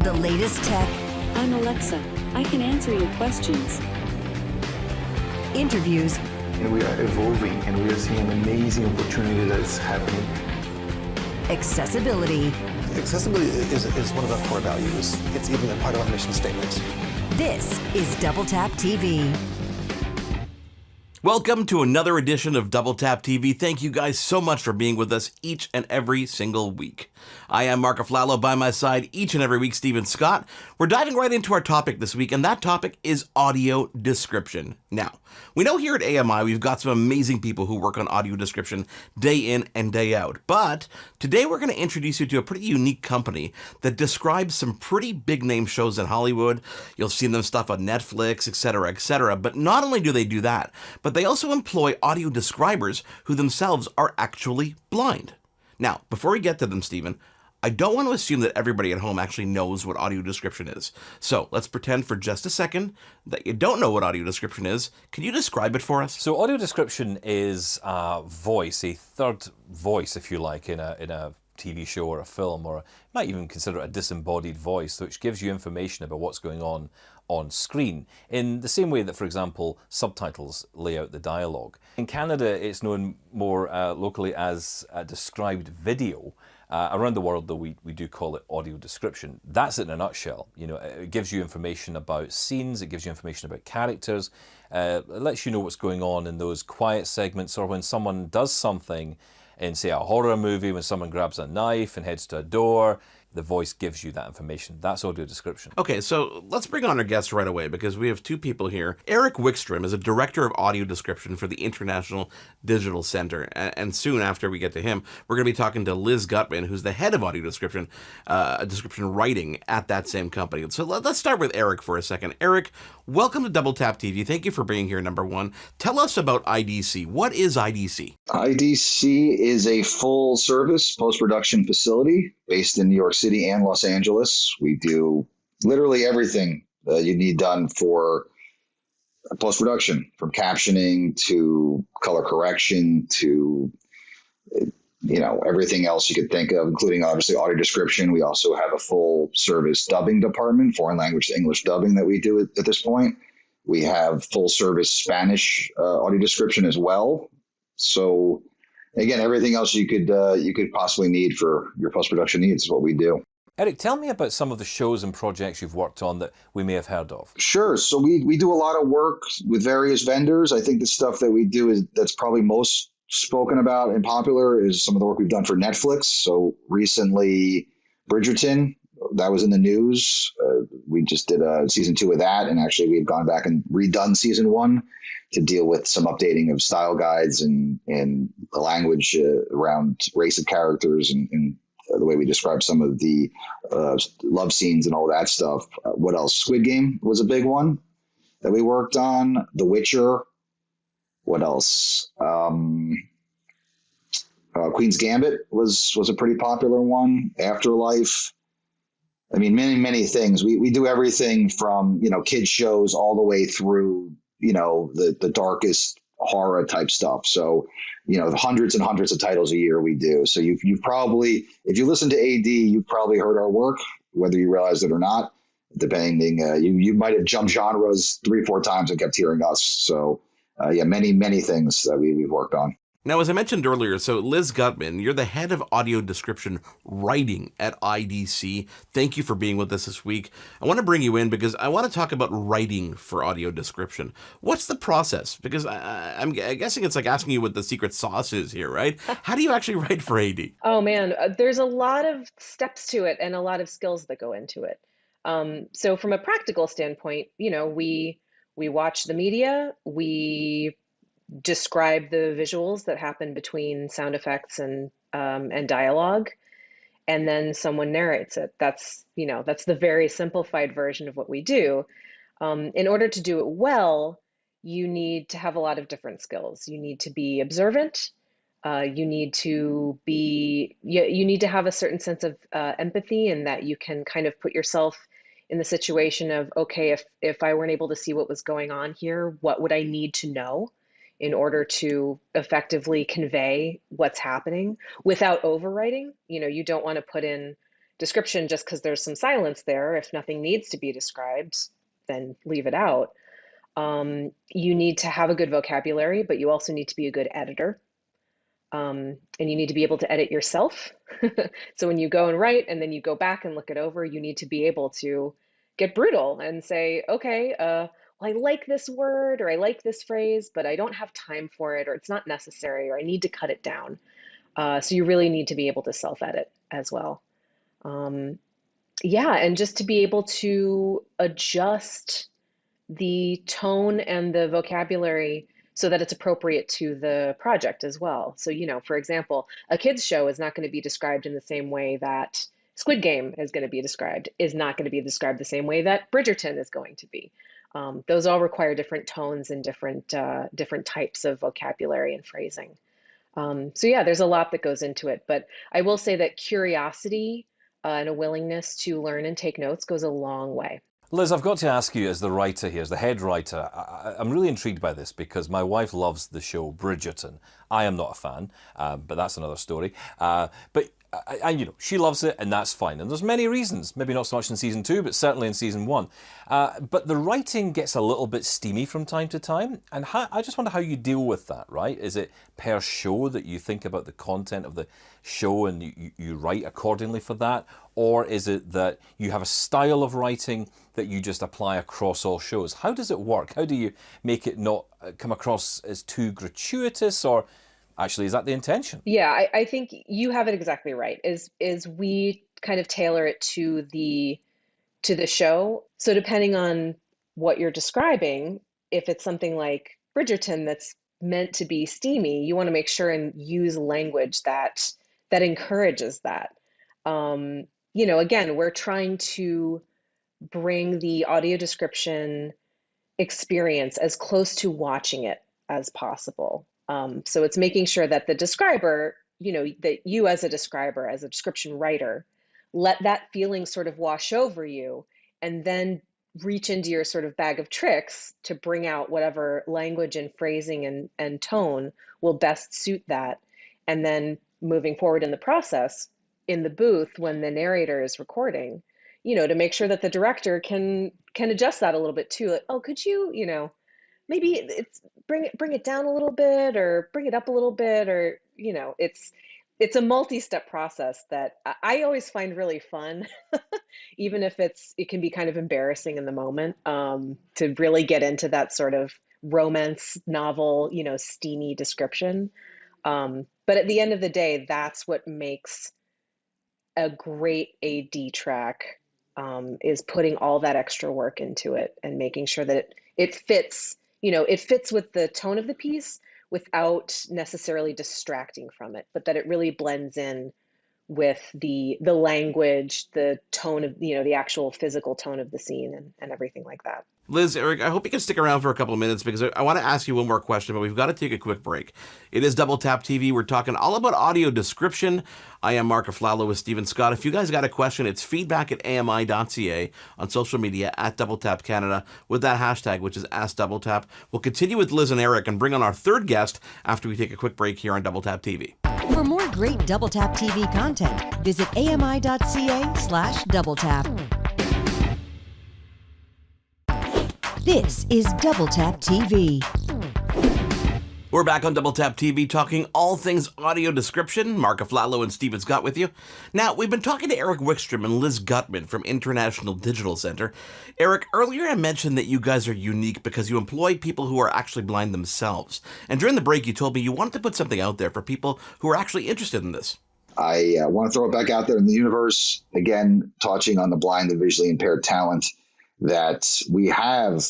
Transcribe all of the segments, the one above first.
The latest tech. I'm Alexa. I can answer your questions. Interviews. And we are evolving, and we are seeing an amazing opportunity that is happening. Accessibility. Accessibility is one of our core values. It's even a part of our mission statement. This is Double Tap TV. Welcome to another edition of Double Tap TV. Thank you guys so much for being with us each and every single week. I am Mark Aflalo, by my side each and every week, Stephen Scott. We're diving right into our topic this week, and that topic is audio description. Now, we know here at AMI we've got some amazing people who work on audio description day in and day out, but today we're going to introduce you to a pretty unique company that describes some pretty big name shows in Hollywood. You'll see them stuff on Netflix, etc., but not only do they do that, but they also employ audio describers who themselves are actually blind. Now, before we get to them, Stephen, I don't want to assume that everybody at home actually knows what audio description is. So let's pretend for just a second that you don't know what audio description is. Can you describe it for us? So audio description is a voice, a third voice, if you like, in a TV show or a film, or you might even consider it a disembodied voice, which gives you information about what's going on screen, in the same way that, for example, subtitles lay out the dialogue. In Canada, it's known more locally as described video. Around the world, though, we do call it audio description. That's it in a nutshell. You know, it gives you information about scenes, it gives you information about characters, it lets you know what's going on in those quiet segments, or when someone does something in, say, a horror movie, when someone grabs a knife and heads to a door. The voice gives you that information. That's audio description. Okay, so let's bring on our guests right away, because we have two people here. Eric Wickstrom is a director of audio description for the International Digital Center. And soon after we get to him, we're going to be talking to Liz Gutman, who's the head of audio description writing at that same company. So let's start with Eric for a second. Eric, welcome to Double Tap TV. Thank you for being here, number one. Tell us about IDC. What is IDC? IDC is a full-service post-production facility based in New York City and Los Angeles. We do literally everything you need done for post-production, from captioning to color correction to everything else you could think of, including obviously audio description. We also have a full-service dubbing department, foreign language to English dubbing that we do at this point. We have full-service Spanish audio description as well. So again, everything else you could possibly need for your post-production needs is what we do. Eric, tell me about some of the shows and projects you've worked on that we may have heard of. Sure. So we do a lot of work with various vendors. I think the stuff that we do that's probably most spoken about and popular is some of the work we've done for Netflix. So recently, Bridgerton, that was in the news. We just did season 2 of that, and actually we had gone back and redone season 1 to deal with some updating of style guides and the language around race of characters and the way we describe some of the love scenes and all that stuff. What else? Squid Game was a big one that we worked on. The Witcher. What else? Queen's Gambit was a pretty popular one. Afterlife. I mean, many things. We do everything from, kids shows all the way through, the darkest horror type stuff. So, hundreds and hundreds of titles a year we do. So you've probably, if you listen to AD, you've probably heard our work, whether you realize it or not, depending, you might have jumped genres 3-4 times and kept hearing us. So many things that we've worked on. Now, as I mentioned earlier, so Liz Gutman, you're the head of audio description writing at IDC. Thank you for being with us this week. I want to bring you in because I want to talk about writing for audio description. What's the process? Because I'm guessing it's like asking you what the secret sauce is here, right? How do you actually write for AD? Oh, man, there's a lot of steps to it and a lot of skills that go into it. So from a practical standpoint, we watch the media, we describe the visuals that happen between sound effects and dialogue, and then someone narrates it. That's the very simplified version of what we do. In order to do it well, you need to have a lot of different skills. You need to be observant. You need to have a certain sense of empathy, and that you can kind of put yourself in the situation of, okay, if I weren't able to see what was going on here, what would I need to know in order to effectively convey what's happening without overwriting? You don't want to put in description just because there's some silence there. If nothing needs to be described, then leave it out. You need to have a good vocabulary, but you also need to be a good editor. And you need to be able to edit yourself. So when you go and write and then you go back and look it over, you need to be able to get brutal and say, okay, well, I like this word or I like this phrase, but I don't have time for it, or it's not necessary, or I need to cut it down. So you really need to be able to self-edit as well. Yeah, and just to be able to adjust the tone and the vocabulary so that it's appropriate to the project as well. So, for example, a kids show is not going to be described in the same way that Squid Game is going to be described, is not going to be described the same way that Bridgerton is going to be. Those all require different tones and different types of vocabulary and phrasing. So yeah, there's a lot that goes into it, but I will say that curiosity and a willingness to learn and take notes goes a long way. Liz, I've got to ask you, as the writer here, as the head writer, I'm really intrigued by this because my wife loves the show Bridgerton. I am not a fan, but that's another story. But she loves it, and that's fine. And there's many reasons, maybe not so much in season 2, but certainly in season 1. But the writing gets a little bit steamy from time to time, and I just wonder how you deal with that, right? Is it per show that you think about the content of the show and you write accordingly for that? Or is it that you have a style of writing that you just apply across all shows? How does it work? How do you make it not come across as too gratuitous, or actually, is that the intention? Yeah, I think you have it exactly right. Is we kind of tailor it to the show. So depending on what you're describing, if it's something like Bridgerton that's meant to be steamy, you want to make sure and use language that encourages that. Again, we're trying to bring the audio description experience as close to watching it as possible. So it's making sure that the describer, that you as a describer, as a description writer, let that feeling sort of wash over you, and then reach into your sort of bag of tricks to bring out whatever language and phrasing and tone will best suit that. And then moving forward in the process, in the booth, when the narrator is recording, to make sure that the director can adjust that a little bit too. Like, oh, could you, maybe it's bring it down a little bit, or bring it up a little bit, or it's a multi-step process that I always find really fun, even if it can be kind of embarrassing in the moment, to really get into that sort of romance novel, steamy description. But at the end of the day, that's what makes a great AD track, is putting all that extra work into it and making sure that it fits. It fits with the tone of the piece without necessarily distracting from it, but that it really blends in with the language, the tone of, the actual physical tone of the scene and everything like that. Liz, Eric, I hope you can stick around for a couple of minutes because I want to ask you one more question, but we've got to take a quick break. It is Double Tap TV. We're talking all about audio description. I am Mark Aflalo with Stephen Scott. If you guys got a question, it's feedback@ami.ca, on social media @Double Tap Canada with that hashtag, which is AskDoubleTap. We'll continue with Liz and Eric and bring on our third guest after we take a quick break here on Double Tap TV. For more great Double Tap TV content, visit ami.ca/doubletap. This is Double Tap TV. We're back on Double Tap TV talking all things audio description. Mark Aflalo and Stephen Scott with you. Now, we've been talking to Eric Wickstrom and Liz Gutman from International Digital Center. Eric, earlier I mentioned that you guys are unique because you employ people who are actually blind themselves. And during the break, you told me you wanted to put something out there for people who are actually interested in this. I want to throw it back out there in the universe, again, touching on the blind and visually impaired talent that we have,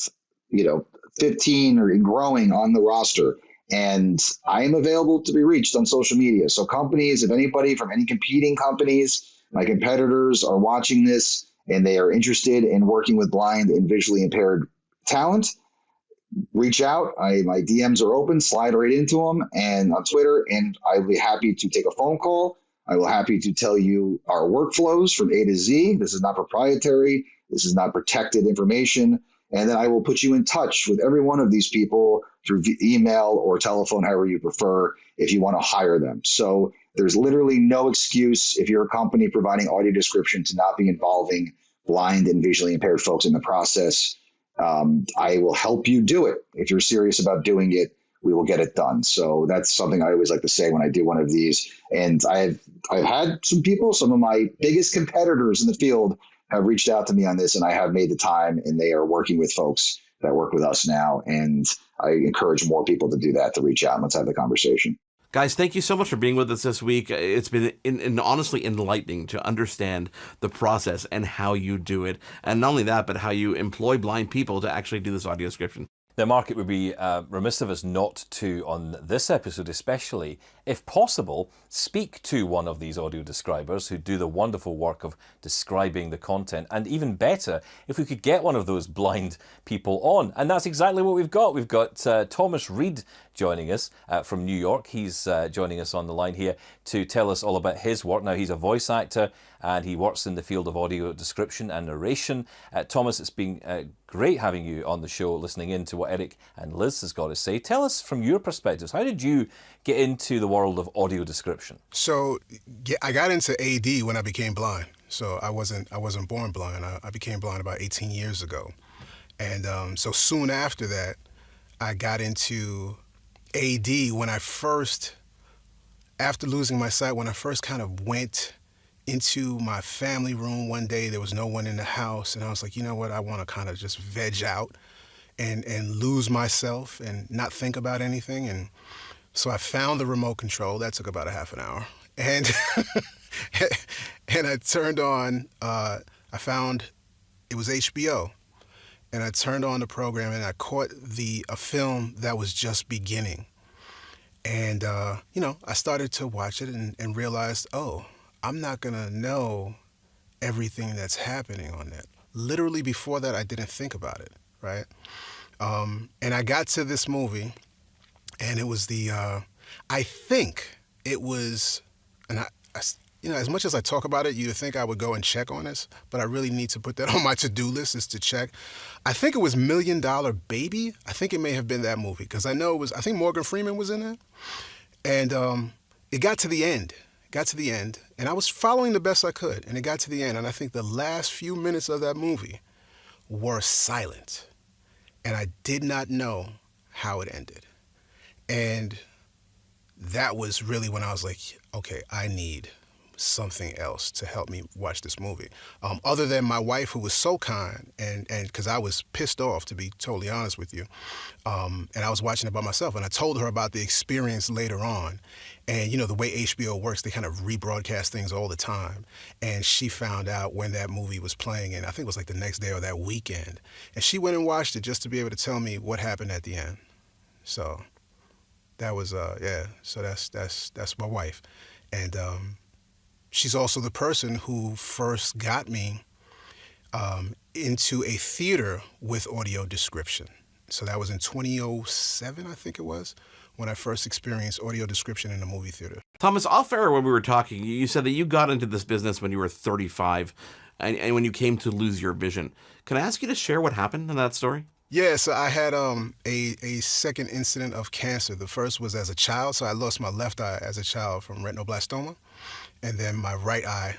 15 or growing on the roster. And I am available to be reached on social media. So companies, if anybody from any competing companies, my competitors are watching this and they are interested in working with blind and visually impaired talent, reach out. My DMs are open, slide right into them, and on Twitter, and I'll be happy to take a phone call. I will happy to tell you our workflows from A to Z. This is not proprietary. This is not protected information. And then I will put you in touch with every one of these people through email or telephone, however you prefer, if you want to hire them. So There's literally no excuse if you're a company providing audio description to not be involving blind and visually impaired folks in the process. I will help you do it. If you're serious about doing it, we will get it done. So that's something I always like to say when I do one of these. And I've had some people, some of my biggest competitors in the field have reached out to me on this, and I have made the time, and they are working with folks that work with us now. And I encourage more people to do that, to reach out and let's have the conversation. Guys, thank you so much for being with us this week. It's been honestly enlightening to understand the process and how you do it. And not only that, but how you employ blind people to actually do this audio description. Now, Mark, it would be remiss of us not to, on this episode especially, if possible, speak to one of these audio describers who do the wonderful work of describing the content. And even better, if we could get one of those blind people on. And that's exactly what we've got. We've got Thomas Reed joining us from New York. He's joining us on the line here to tell us all about his work. Now, he's a voice actor and he works in the field of audio description and narration. Thomas, it's been great having you on the show, listening in to what Eric and Liz has got to say. Tell us from your perspectives, how did you get into the world of audio description? So I got into AD when I became blind. So I wasn't born blind. I became blind about 18 years ago. And so soon after that, I got into AD when I first, after losing my sight, when I first kind of went into my family room one day. There was no one in the house, and I was like, you know what, I want to kind of just veg out and lose myself and not think about anything. And so I found the remote control. That took about a half an hour. And and I turned on, I found it was HBO. And I turned on the program and I caught a film that was just beginning. And, I started to watch it and realized, oh, I'm not going to know everything that's happening on that. Literally before that, I didn't think about it, right? And I got to this movie, and it was I think it was, and as much as I talk about it, you'd think I would go and check on this, but I really need to put that on my to-do list, is to check. I think it was $1 Million Baby. I think it may have been that movie, because I think Morgan Freeman was in it. And it got to the end. And I was following the best I could, and it got to the end, and I think the last few minutes of that movie were silent, and I did not know how it ended. And that was really when I was like, okay, I need something else to help me watch this movie. Other than my wife, who was so kind, and because I was pissed off, to be totally honest with you, and I was watching it by myself, and I told her about the experience later on. And the way HBO works, they kind of rebroadcast things all the time. And she found out when that movie was playing, and I think it was like the next day or that weekend. And she went and watched it just to be able to tell me what happened at the end. So that was so that's my wife. And she's also the person who first got me into a theater with audio description. So that was in 2007, I think it was, when I first experienced audio description in a movie theater. Thomas, off air when we were talking, you said that you got into this business when you were 35 and when you came to lose your vision. Can I ask you to share what happened in that story? Yeah, so I had a second incident of cancer. The first was as a child, so I lost my left eye as a child from retinoblastoma. And then my right eye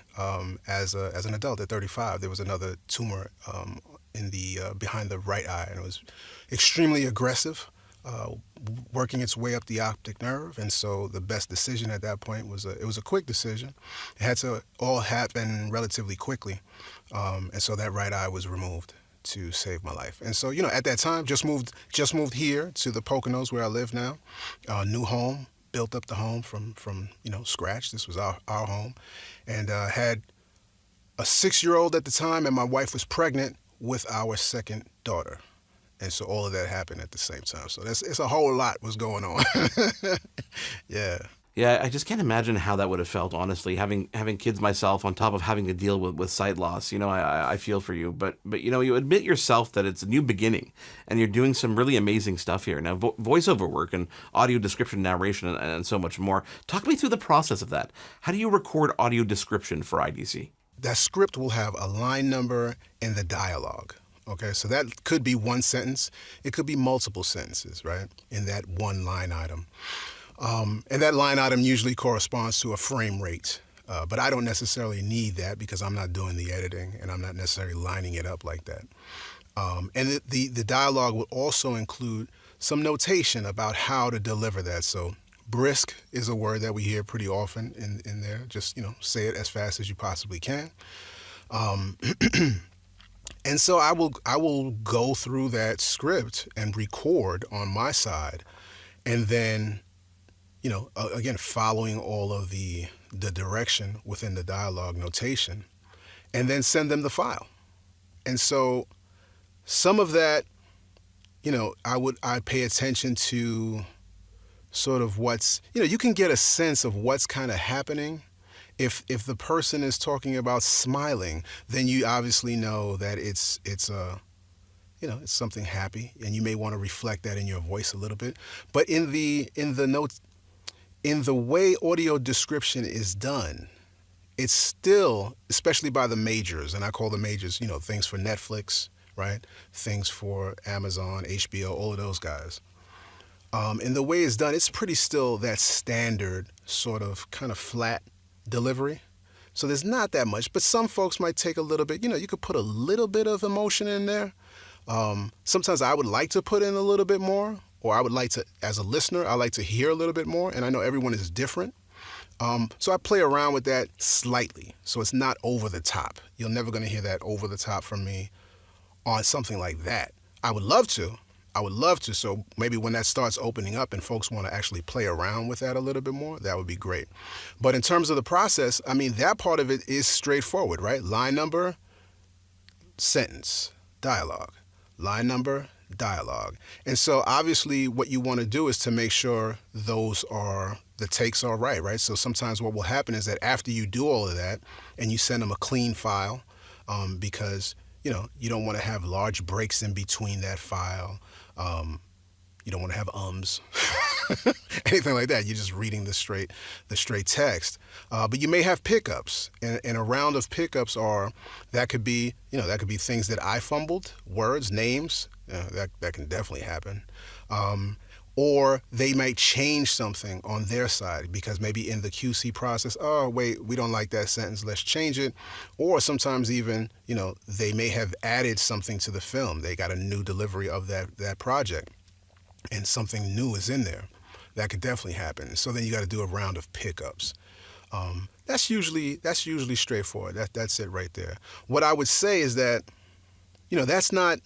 as an adult at 35, there was another tumor in the behind the right eye, and it was extremely aggressive, working its way up the optic nerve. And so the best decision at that point was it was a quick decision. It had to all happen relatively quickly, and so that right eye was removed to save my life. And so at that time, just moved here to the Poconos where I live now, new home. Built up the home from scratch. This was our home, and had a 6-year-old at the time, and my wife was pregnant with our second daughter, and so all of that happened at the same time. So it's a whole lot was going on. Yeah. Yeah, I just can't imagine how that would have felt, honestly, having kids myself on top of having to deal with sight loss. I feel for you, but you admit yourself that it's a new beginning, and you're doing some really amazing stuff here. Now, voiceover work and audio description, narration, and so much more. Talk me through the process of that. How do you record audio description for IDC? That script will have a line number and the dialogue. Okay, so that could be one sentence. It could be multiple sentences, right, in that one line item. And that line item usually corresponds to a frame rate. But I don't necessarily need that because I'm not doing the editing and I'm not necessarily lining it up like that. And the dialogue will also include some notation about how to deliver that. So brisk is a word that we hear pretty often in there. Just, say it as fast as you possibly can. And so I will go through that script and record on my side, and then, again, following all of the direction within the dialogue notation, and then send them the file. And so some of that, I pay attention to sort of what's, you can get a sense of what's kind of happening. If the person is talking about smiling, then you obviously know that it's something happy, and you may want to reflect that in your voice a little bit. But in the notes, in the way audio description is done, it's still, especially by the majors, and I call the majors, things for Netflix, right? Things for Amazon, HBO, all of those guys. In the way it's done, it's pretty still that standard sort of kind of flat delivery. So there's not that much, but some folks might take a little bit, you could put a little bit of emotion in there. Sometimes I would like to put in a little bit more, or I would like to, as a listener, I like to hear a little bit more, and I know everyone is different. So I play around with that slightly, so it's not over the top. You're never going to hear that over the top from me on something like that. I would love to. So maybe when that starts opening up and folks want to actually play around with that a little bit more, that would be great. But in terms of the process, that part of it is straightforward, right? Line number, sentence, dialogue. Line number, dialogue. And so obviously what you want to do is to make sure the takes are right? So sometimes what will happen is that after you do all of that and you send them a clean file, because you don't want to have large breaks in between that file. You don't want to have ums, anything like that. You're just reading the straight text. But you may have pickups, and a round of pickups that could be things that I fumbled, words, names. That can definitely happen. Or they might change something on their side because maybe in the QC process, oh, wait, we don't like that sentence, let's change it. Or sometimes even, they may have added something to the film. They got a new delivery of that project and something new is in there. That could definitely happen. So then you got to do a round of pickups. That's usually straightforward. That's it right there. What I would say is that, that's not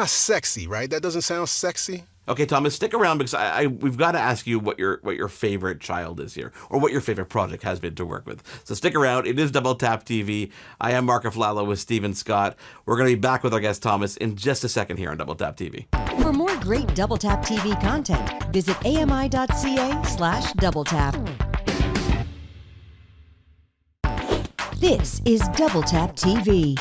sexy, right? That doesn't sound sexy. Okay, Thomas, stick around because we've got to ask you what your favorite child is here, or what your favorite project has been to work with. So stick around. It is Double Tap TV. I am Mark Aflalo with Stephen Scott. We're going to be back with our guest Thomas in just a second here on Double Tap TV. For more great Double Tap TV content, visit ami.ca/doubletap. This is Double Tap TV.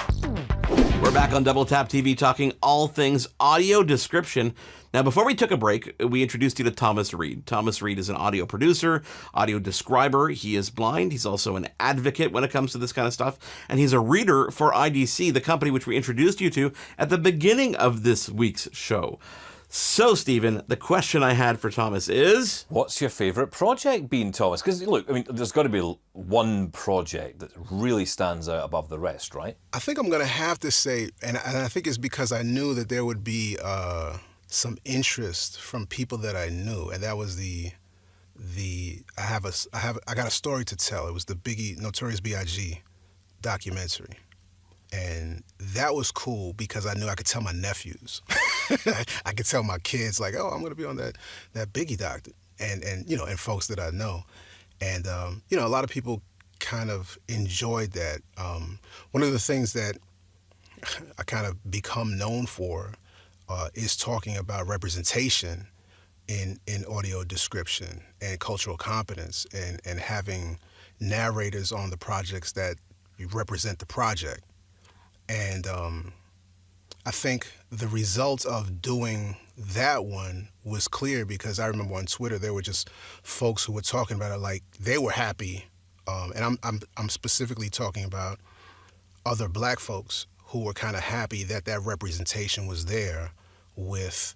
We're back on Double Tap TV talking all things audio description. Now, before we took a break, we introduced you to Thomas Reed. Thomas Reed is an audio producer, audio describer. He is blind. He's also an advocate when it comes to this kind of stuff. And he's a reader for IDC, the company which we introduced you to at the beginning of this week's show. So, Stephen, the question I had for Thomas is... What's your favourite project been, Thomas? Because, look, there's got to be one project that really stands out above the rest, right? I think I'm going to have to say, and I think it's because I knew that there would be some interest from people that I knew, and that was I got a story to tell. It was the Notorious B.I.G. documentary. And that was cool because I knew I could tell my nephews. I could tell my kids, like, oh, I'm going to be on that Biggie doc, and folks that I know. And, a lot of people kind of enjoyed that. One of the things that I kind of become known for is talking about representation in audio description and cultural competence and having narrators on the projects that represent the project. And I think the result of doing that one was clear because I remember on Twitter there were just folks who were talking about it like they were happy, and I'm specifically talking about other black folks who were kind of happy that representation was there with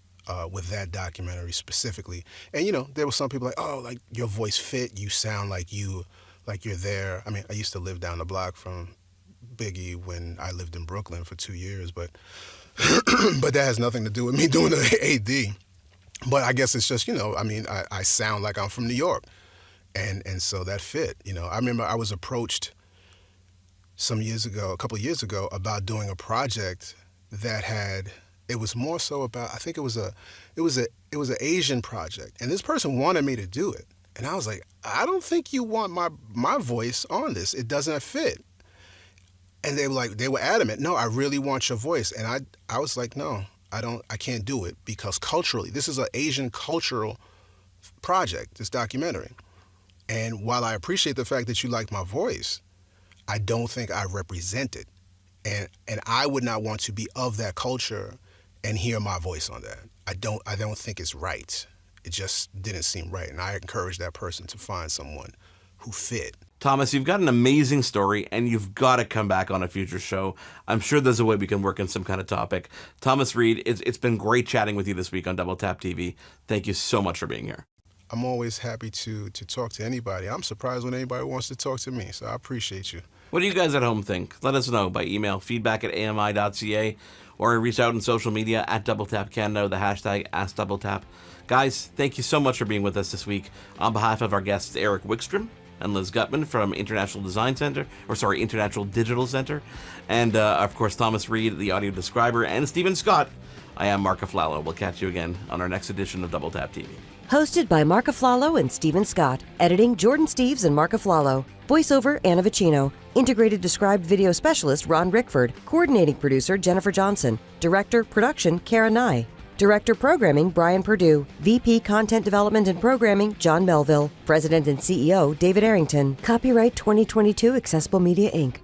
with that documentary specifically. And, you know, there were some people like, oh, like your voice fit, you sound like you're there. I mean, I used to live down the block from Biggie when I lived in Brooklyn for 2 years, but but that has nothing to do with me doing the AD. But I guess it's just, you know, I mean, I sound like I'm from New York. And so that fit, you know. I remember I was approached a couple of years ago, about doing a project that it was more so about, I think it was an Asian project. And this person wanted me to do it. And I was like, I don't think you want my voice on this. It doesn't fit. And they were adamant, no, I really want your voice. And I was like, no, I can't do it, because culturally, this is an Asian cultural project, this documentary. And while I appreciate the fact that you like my voice, I don't think I represent it. And I would not want to be of that culture and hear my voice on that. I don't think it's right. It just didn't seem right. And I encourage that person to find someone who fit. Thomas, you've got an amazing story, and you've got to come back on a future show. I'm sure there's a way we can work on some kind of topic. Thomas Reed, it's been great chatting with you this week on Double Tap TV. Thank you so much for being here. I'm always happy to talk to anybody. I'm surprised when anybody wants to talk to me, so I appreciate you. What do you guys at home think? Let us know by email, feedback@ami.ca, or reach out on social media at DoubleTapCanada, the hashtag AskDoubleTap. Guys, thank you so much for being with us this week. On behalf of our guests, Eric Wickstrom and Liz Gutman from International Digital Center, and of course Thomas Reed, the audio describer, and Stephen Scott, I am Mark Aflalo. We'll catch you again on our next edition of Double Tap TV. Hosted by Mark Aflalo and Stephen Scott. Editing Jordan Steves and Mark Aflalo. Voiceover Anna Vicino. Integrated Described Video Specialist Ron Rickford. Coordinating Producer Jennifer Johnson. Director Production Kara Nye. Director Programming Brian Perdue. VP Content Development and Programming John Melville. President and CEO David Arrington. Copyright 2022 Accessible Media Inc.